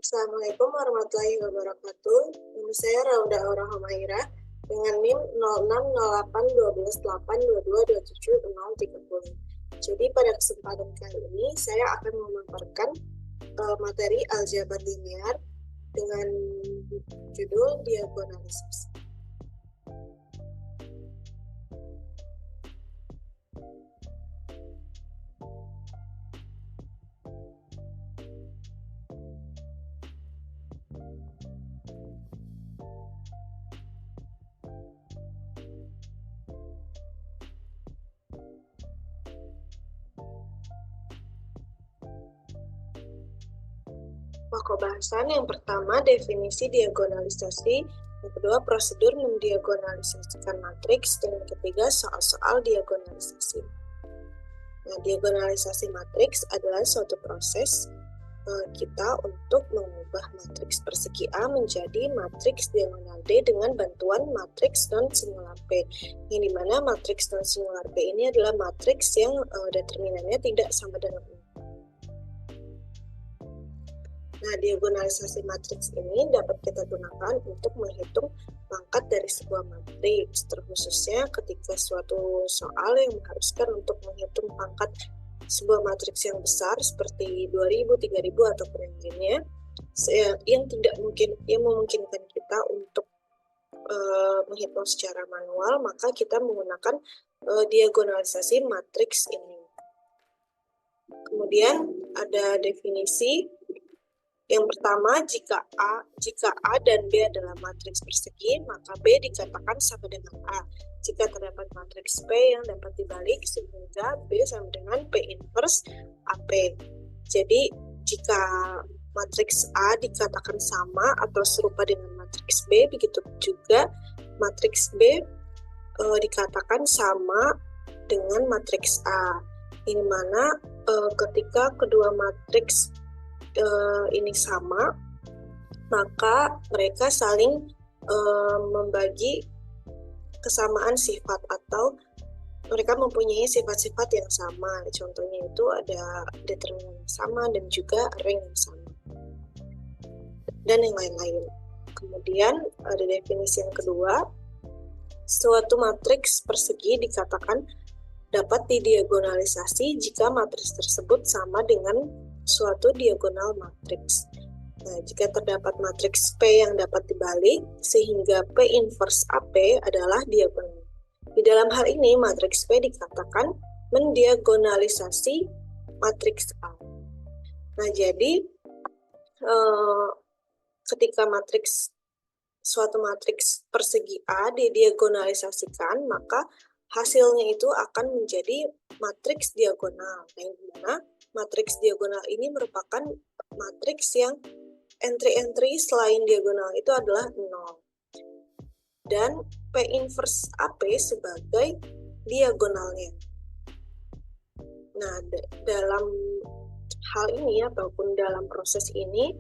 Assalamualaikum warahmatullahi wabarakatuh. Nama saya Rauda Aura Humaira dengan NIM 06081282270030. Jadi pada kesempatan kali ini saya akan memaparkan materi aljabar linear dengan judul diagonalisasi. Pokok bahasan yang pertama definisi diagonalisasi, yang kedua prosedur mendiagonalisasikan matriks, dan yang ketiga soal-soal diagonalisasi. Nah, diagonalisasi matriks adalah suatu proses kita untuk mengubah matriks persegi A menjadi matriks diagonal D dengan bantuan matriks non singular P, yang dimana matriks non singular P ini adalah matriks yang determinannya tidak sama dengan 0. Nah, diagonalisasi matriks ini dapat kita gunakan untuk menghitung pangkat dari sebuah matriks, terkhususnya ketika suatu soal yang mengharuskan untuk menghitung pangkat sebuah matriks yang besar seperti 2000, 3000 ataupun yang lainnya, yang memungkinkan kita untuk menghitung secara manual, maka kita menggunakan diagonalisasi matriks ini. Kemudian ada definisi. Yang pertama, jika A dan B adalah matriks persegi, maka B dikatakan sama dengan A. Jika terdapat matriks P yang dapat dibalik, sehingga B sama dengan P inverse AP. Jadi, jika matriks A dikatakan sama atau serupa dengan matriks B, begitu juga matriks B dikatakan sama dengan matriks A. Ini mana ketika kedua matriks ini sama, maka mereka saling membagi kesamaan sifat atau mereka mempunyai sifat-sifat yang sama. Contohnya itu ada determinan yang sama dan juga rank yang sama, dan yang lain-lain. Kemudian ada definisi yang kedua, suatu matriks persegi dikatakan dapat didiagonalisasi jika matriks tersebut sama dengan suatu diagonal matriks. Nah, jika terdapat matriks P yang dapat dibalik, sehingga P inverse AP adalah diagonal. Di dalam hal ini, matriks P dikatakan mendiagonalisasi matriks A. Nah, jadi ketika suatu matriks persegi A didiagonalisasikan, maka hasilnya itu akan menjadi matriks diagonal, yang dimana matriks diagonal ini merupakan matriks yang entry-entry selain diagonal itu adalah 0. Dan P inverse AP sebagai diagonalnya. Nah, dalam hal ini ataupun dalam proses ini,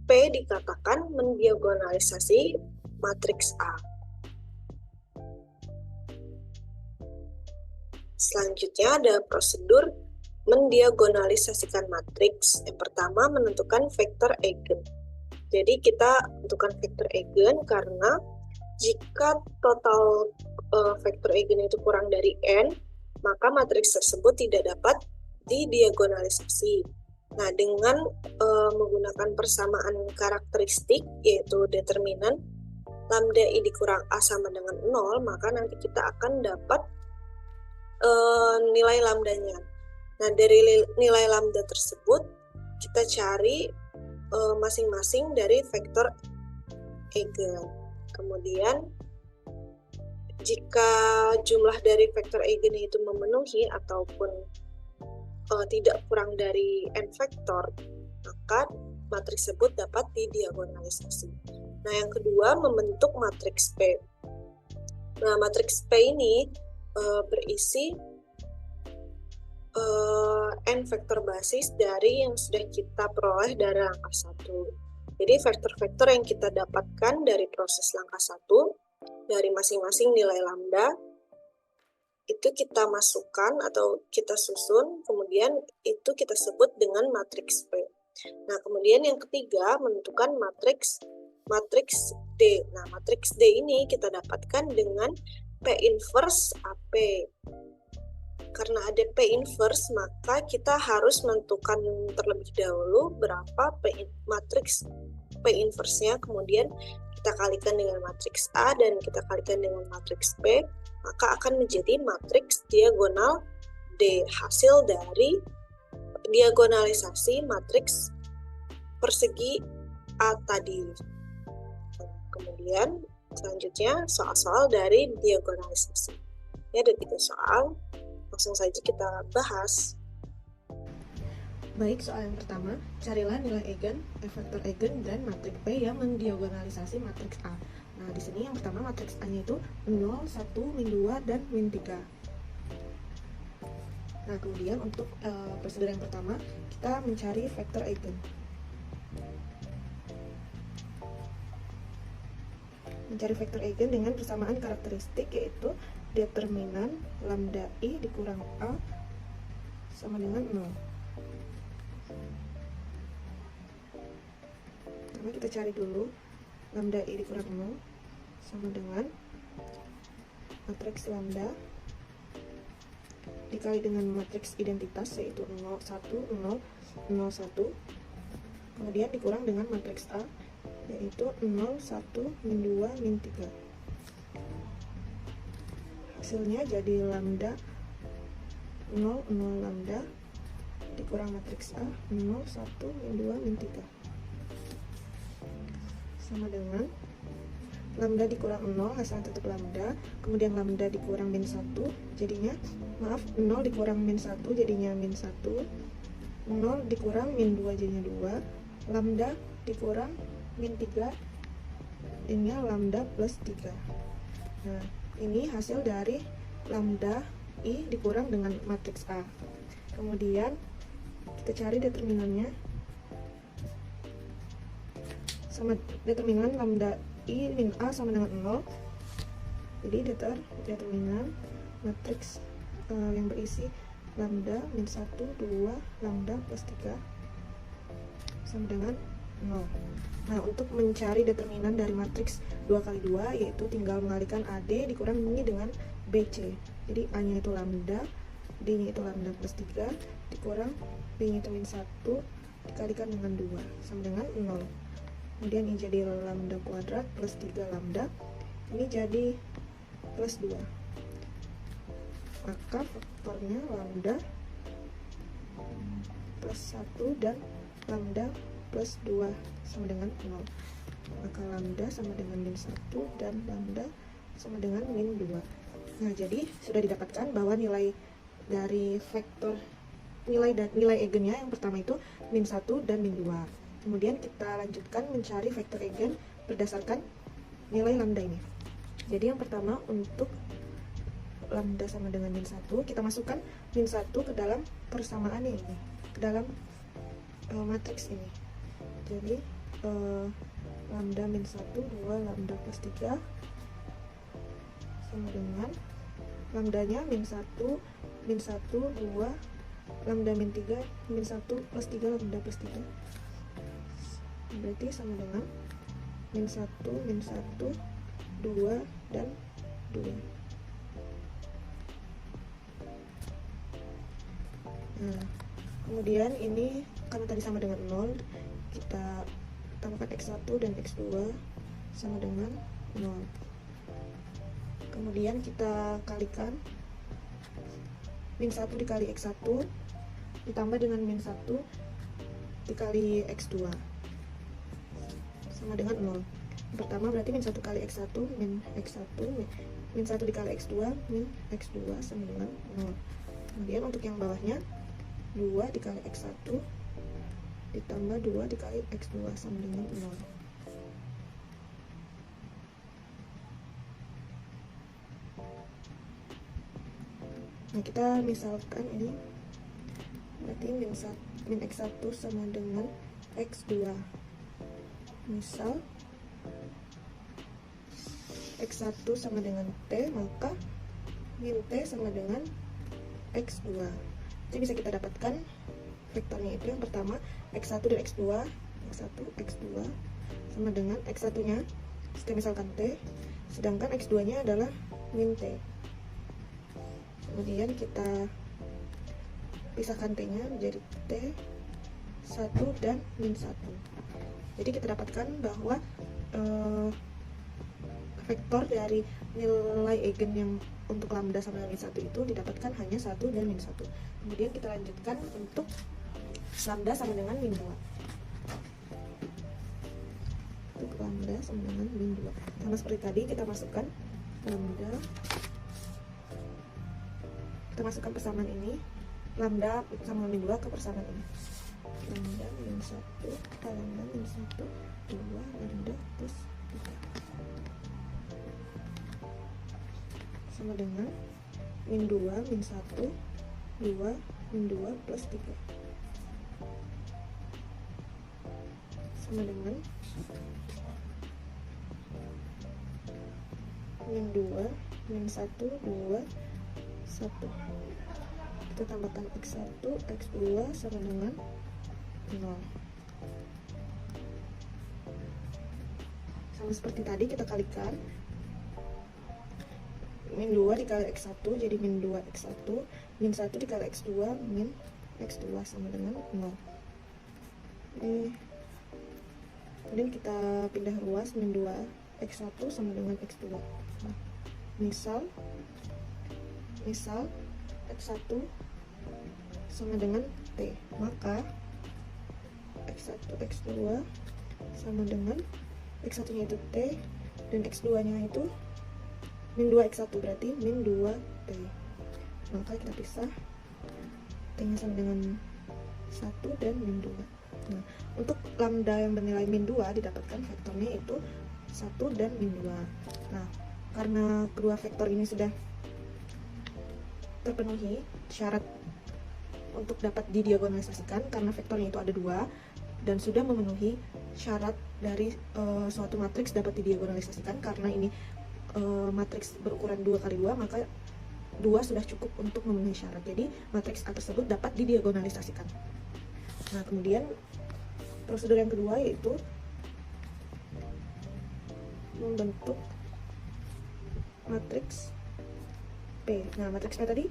P dikatakan mendiagonalisasi matriks A. Selanjutnya ada prosedur mendiagonalisasikan matriks. Yang pertama, menentukan vektor eigen. Jadi kita tentukan vektor eigen karena jika total vektor eigen itu kurang dari n, maka matriks tersebut tidak dapat didiagonalisasi. Nah, dengan menggunakan persamaan karakteristik, yaitu determinan lambda I dikurang A sama dengan 0, maka nanti kita akan dapat nilai lambdanya. Nah, dari nilai lambda tersebut, kita cari masing-masing dari vektor eigen. Kemudian, jika jumlah dari vektor eigen itu memenuhi ataupun tidak kurang dari n vektor, maka matriks tersebut dapat didiagonalisasi. Nah, yang kedua, membentuk matriks P. Nah, matriks P ini berisi n vektor basis dari yang sudah kita peroleh dari langkah 1. Jadi vektor-vektor yang kita dapatkan dari proses langkah 1 dari masing-masing nilai lambda itu kita masukkan atau kita susun, kemudian itu kita sebut dengan matriks P. Nah, kemudian yang ketiga, menentukan matriks D. Nah, matriks D ini kita dapatkan dengan P inverse AP. Karena ada P inverse, maka kita harus menentukan terlebih dahulu berapa matriks P inverse-nya, kemudian kita kalikan dengan matriks A dan kita kalikan dengan matriks P, maka akan menjadi matriks diagonal D, hasil dari diagonalisasi matriks persegi A tadi. Kemudian selanjutnya soal-soal dari diagonalisasi. Ini ada 3 soal, langsung saja kita bahas. Baik, soal yang pertama, carilah nilai eigen, vektor eigen, dan matriks P yang mendiagonalisasi matriks A. Nah, di sini yang pertama matriks A-nya itu 0, 1, min 2, dan min 3. Nah, kemudian untuk prosedur yang pertama, kita mencari vektor eigen. Mencari vektor eigen dengan persamaan karakteristik, yaitu determinan lambda I dikurang A sama dengan 0. Pertama kita cari dulu lambda I dikurang 0 sama dengan matriks lambda dikali dengan matriks identitas, yaitu 0, 1, 0, 0, 1, kemudian dikurang dengan matriks A, yaitu 0, 1, min 2, min 3. Hasilnya jadi lambda 0, 0 lambda dikurang matriks A 0, 1, min 2, min 3 sama dengan lambda dikurang 0, hasil tetap lambda, kemudian lambda dikurang min 1 jadinya, 0 dikurang min 1 jadinya min 1, 0 dikurang min 2 jadinya 2, lambda dikurang min 3 jadinya lambda plus 3. Nah, ini hasil dari lambda I dikurang dengan matriks A. Kemudian kita cari determinannya. Sama determinan lambda I min A sama dengan 0. Jadi determinan matriks yang berisi lambda min 1, 2, lambda plus 3 sama dengan 0. Nah, untuk mencari determinan dari matriks 2 kali 2, yaitu tinggal mengalihkan AD dikurang ini dengan BC. Jadi A-nya itu lambda, D-nya itu lambda plus 3, dikurang B-nya itu min 1, dikalikan dengan 2, sama dengan 0. Kemudian ini jadi lambda kuadrat plus 3 lambda, ini jadi plus 2. Maka faktornya lambda plus 1 dan lambda plus 2 sama dengan 0. Maka lambda sama dengan min 1 dan lambda sama dengan min 2. Nah, jadi sudah didapatkan bahwa nilai dari vektor nilai eigennya yang pertama itu min 1 dan min 2. Kemudian kita lanjutkan mencari vektor eigen berdasarkan nilai lambda ini. Jadi yang pertama, untuk lambda sama dengan min 1, kita masukkan min 1 ke dalam persamaan ini, ke dalam matriks ini. Jadi lambda min 1, 2, lambda plus 3 sama dengan lambdanya min 1, 2, lambda min 3, min 1 plus 3, lambda plus 3. Berarti sama dengan min 1, 2, dan 2. Nah, kemudian ini karena tadi sama dengan 0, kita tambahkan X1 dan X2 sama dengan 0. Kemudian kita kalikan min 1 dikali X1 ditambah dengan min 1 dikali X2 sama dengan 0. Yang pertama berarti min 1 kali X1 min X1, min 1 dikali X2 min X2 sama dengan 0. Kemudian untuk yang bawahnya 2 dikali X1 ditambah 2 dikali X2 sama dengan 0. Nah, kita misalkan ini berarti min X1 sama dengan X2. Misal X1 sama dengan T, maka min T sama dengan X2. Jadi bisa kita dapatkan vektornya itu yang pertama X1 dan X2. X1, X2 sama dengan X1 nya kita misalkan T, sedangkan X2 nya adalah min T. Kemudian kita pisahkan T nya menjadi T1 dan min 1. Jadi kita dapatkan bahwa vektor dari nilai eigen yang untuk lambda sama dengan min 1 itu didapatkan hanya 1 dan min 1. Kemudian kita lanjutkan untuk lambda sama dengan min 2. Untuk lambda sama dengan min 2. Sama seperti tadi, kita masukkan lambda. Kita masukkan persamaan ini, lambda sama min 2 ke persamaan ini. Lambda min 1, lambda min 1, 2, lambda plus 3. Sama dengan min 2, min 1, 2, min 2 plus 3. Sama dengan min 2, min 1, 2, 1. Kita tambahkan X1, X2 sama dengan 0. Sama seperti tadi, kita kalikan min 2 dikali X1 jadi min 2 X1, min 1 dikali X2 min X2 sama dengan 0. Kemudian kita pindah ruas, min 2 X1 sama dengan X2. Nah, misal X1 sama dengan T, maka X1 X2 sama dengan X1 nya itu T dan X2 nya itu min 2 X1, berarti min 2 T. Maka kita pisah, T nya sama dengan 1 dan min 2. Nah, untuk lambda yang bernilai min 2 didapatkan vektornya itu 1 dan min 2. Nah, karena kedua vektor ini sudah terpenuhi syarat untuk dapat didiagonalisasikan, karena vektornya itu ada 2 dan sudah memenuhi syarat dari suatu matriks dapat didiagonalisasikan, karena ini matriks berukuran 2 kali 2, maka 2 sudah cukup untuk memenuhi syarat. Jadi matriks A tersebut dapat didiagonalisasikan. Nah, kemudian prosedur yang kedua yaitu membentuk matriks P. Nah, matriks P tadi,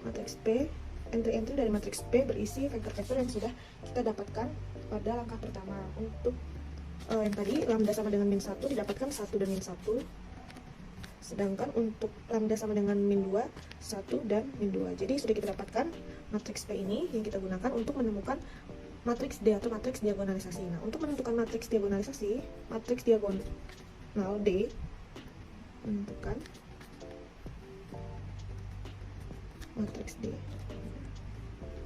matriks P, entry-entry dari matriks P berisi vektor-vektor yang sudah kita dapatkan pada langkah pertama. Untuk yang tadi lambda sama dengan min 1 didapatkan 1 dan min 1. Sedangkan untuk lambda sama dengan min 2, 1 dan min 2. Jadi sudah kita dapatkan matriks P ini yang kita gunakan untuk menemukan matriks D atau matriks diagonalisasi. Nah, untuk menentukan matriks diagonalisasi, matriks diagonal D menentukan matriks D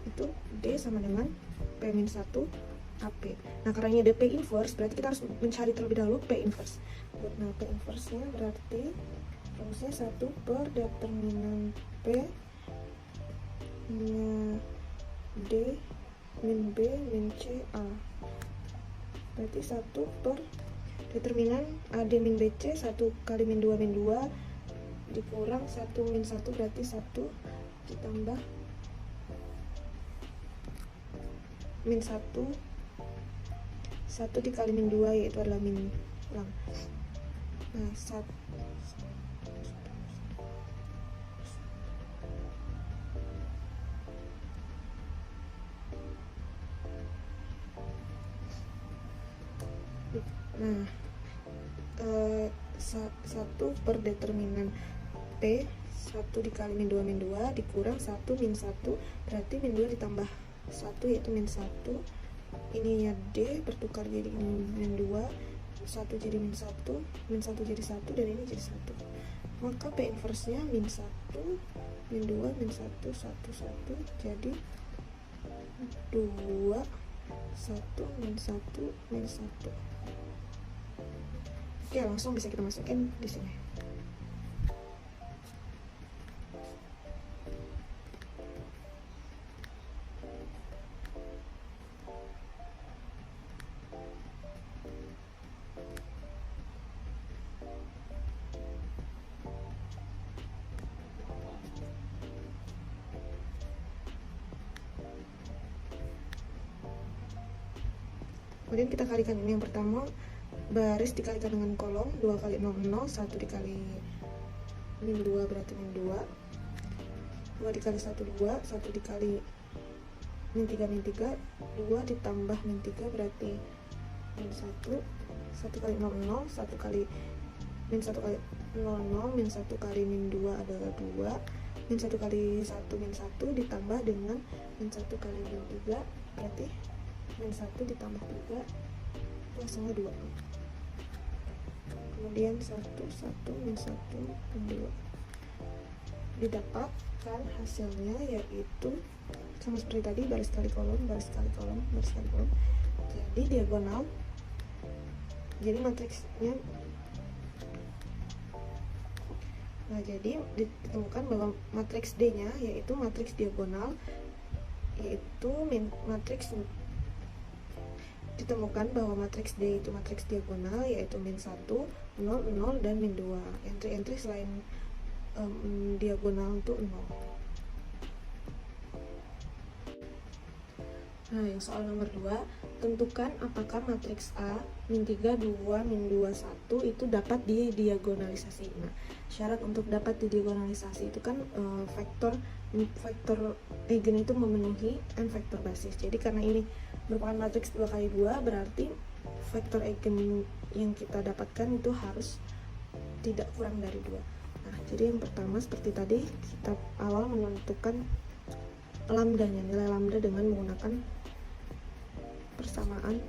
itu D sama dengan P-1 AP. Nah, karena ini DP inverse, berarti kita harus mencari terlebih dahulu P inverse. Nah, P inverse nya berarti rumusnya 1 per determinan P nya D min B min C A. Berarti 1 per determinan AD min BC, 1 kali min 2 min 2 dikurang 1 min 1, berarti 1 ditambah min 1, 1 dikali min 2 yaitu adalah min ulang. Nah, 1 per determinan P 1 dikali min 2 min 2 dikurang 1 min 1, berarti min 2 ditambah 1 yaitu min 1. Ininya D bertukar jadi min 2, 1 jadi min 1, min 1 jadi 1, dan ini jadi 1. Maka P inverse nya min 1, min 2, min 1, 1, 1, jadi 2, 1, min 1, min 1. Oke, langsung bisa kita masukin di sini. Kemudian kita kalikan ini. Yang pertama, baris dikalikan dengan kolom, 2 kali 0, 0, 1 dikali min 2 berarti min 2, 2 dikali 1, 2, 1 dikali min 3, 2 ditambah min 3 berarti min 1, 1 kali 0, 0, 1 kali min 1 kali 0, 0, min 1 kali min 2 adalah 2, min 1 kali 1 min 1 ditambah dengan min 1 kali min 3 berarti min 1 ditambah 3 sama 2. Kemudian 1, 1, min 1, min 2. Didapatkan hasilnya yaitu sama seperti tadi, baris kali kolom, baris kali kolom, baris kali kolom. Jadi diagonal, jadi matriksnya. Nah, jadi ditemukan bahwa matriks D-nya yaitu matriks diagonal, yaitu matriks ditemukan bahwa matriks D itu matriks diagonal yaitu min 1, 0, 0, dan min 2. Entry-entry selain diagonal itu 0. Nah, yang soal nomor 2, tentukan apakah matriks A min 3, 2, min 2, 1 itu dapat didiagonalisasi. Nah, syarat untuk dapat didiagonalisasi itu kan vektor eigen itu memenuhi n vektor basis. Jadi karena ini merupakan matriks 2 kali 2, berarti vektor eigen yang kita dapatkan itu harus tidak kurang dari 2. Nah, jadi yang pertama seperti tadi, kita awal menentukan lambdanya, nilai lambda dengan menggunakan persamaan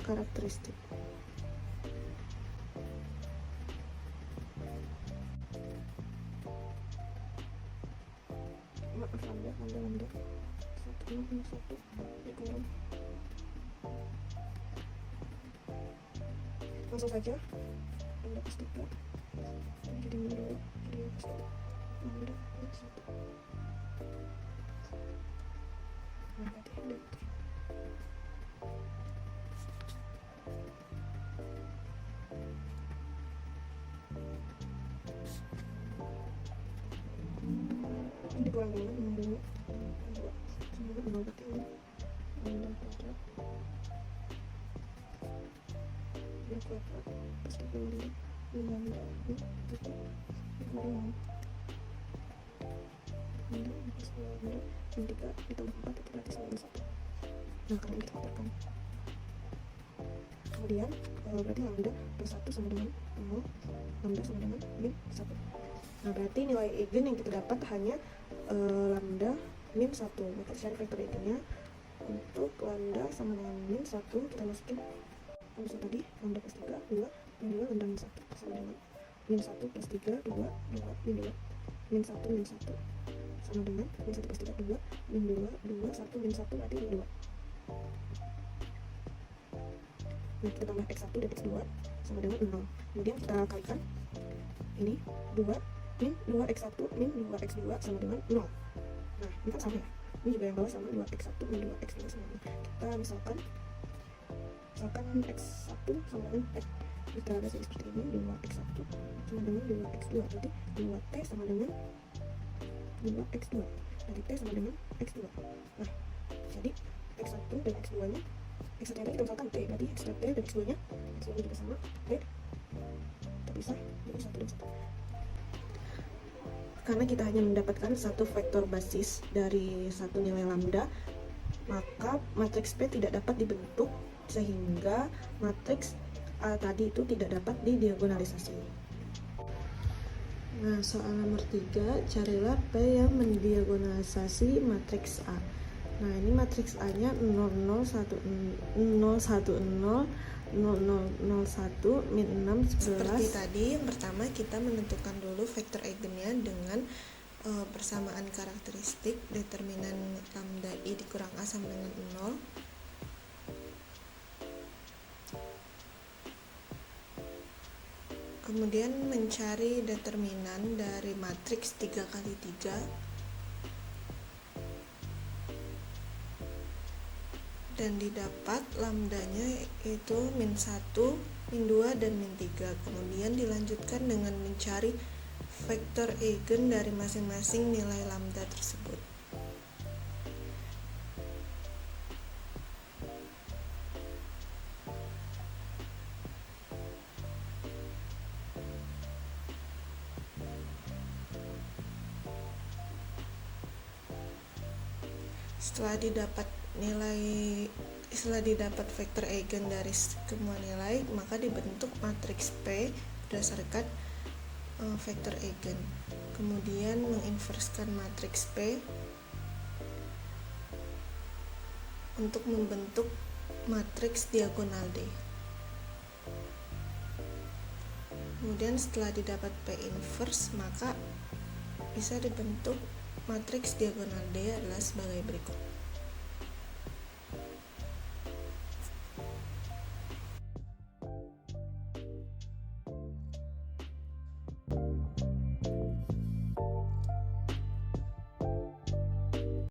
karakteristik. Maaf, lambda 1, 1 dikurang. Langsung saja, lambda plus 3 jadi min 2, jadi lambda plus 1. Nah, berarti ada dikurang dengan min 2, sama 0 berarti lambda kuadrat plus 3 lambda min lambda min 1 dikurang lambda plus 2 lambda min 3 ditambah 4 itu berarti 91. Nah, karena ini kita faktorkan. Kemudian berarti lambda plus 1 sama dengan 0, lambda sama dengan min 1. Nah, berarti nilai eigen yang kita dapat hanya lambda min 1. Maka cari vektor eigennya. Untuk lambda sama dengan min 1 kita masukin rumus tadi, lambda plus 3, 2, min 2, lambda min 1 sama dengan min 1 plus 3, 2, 2, min 2, min 1, min 1 sama dengan min 1 plus 3, 2, min 2, 2, 1, min 1 berarti min 2. Nah, kita tambah x1 dan x2 sama dengan 0. Kemudian kita kalikan ini 2 min 2x1 min 2x2 sama dengan 0. Nah, ini kan sama ya. Ini juga yang bawah sama 2x1 min 2x2 sama dengan. Kita misalkan x1 sama dengan x. Kita baca seperti ini, 2x1 sama dengan 2x2. Berarti 2t sama dengan 2x2. Dari t sama dengan x2. Nah, jadi x1 dan x2 nya, x1 nya kita misalkan t, berarti x1 dan x2 nya juga sama t terpisah jadi 1 dan 1. Karena kita hanya mendapatkan satu vektor basis dari satu nilai lambda, maka matriks P tidak dapat dibentuk sehingga matriks A tadi itu tidak dapat didiagonalisasi. Nah, soal nomor 3, carilah P yang mendiagonalisasi matriks A. Nah, ini matriks A-nya 0, 0, 1, 0, 1, 0, 0, 0, 0, 1, min 6, 11. Seperti tadi, yang pertama kita menentukan dulu vektor eigennya dengan persamaan karakteristik determinan lambda I dikurang A sama dengan 0. Kemudian mencari determinan dari matriks 3 kali 3 dan didapat lambdanya itu min 1, min 2, dan min 3. Kemudian dilanjutkan dengan mencari vektor eigen dari masing-masing nilai lambda tersebut. Setelah didapat vektor eigen dari semua nilai, maka dibentuk matriks P berdasarkan vektor eigen. Kemudian menginverskan matriks P untuk membentuk matriks diagonal D. Kemudian setelah didapat P inverse, maka bisa dibentuk matriks diagonal D adalah sebagai berikut.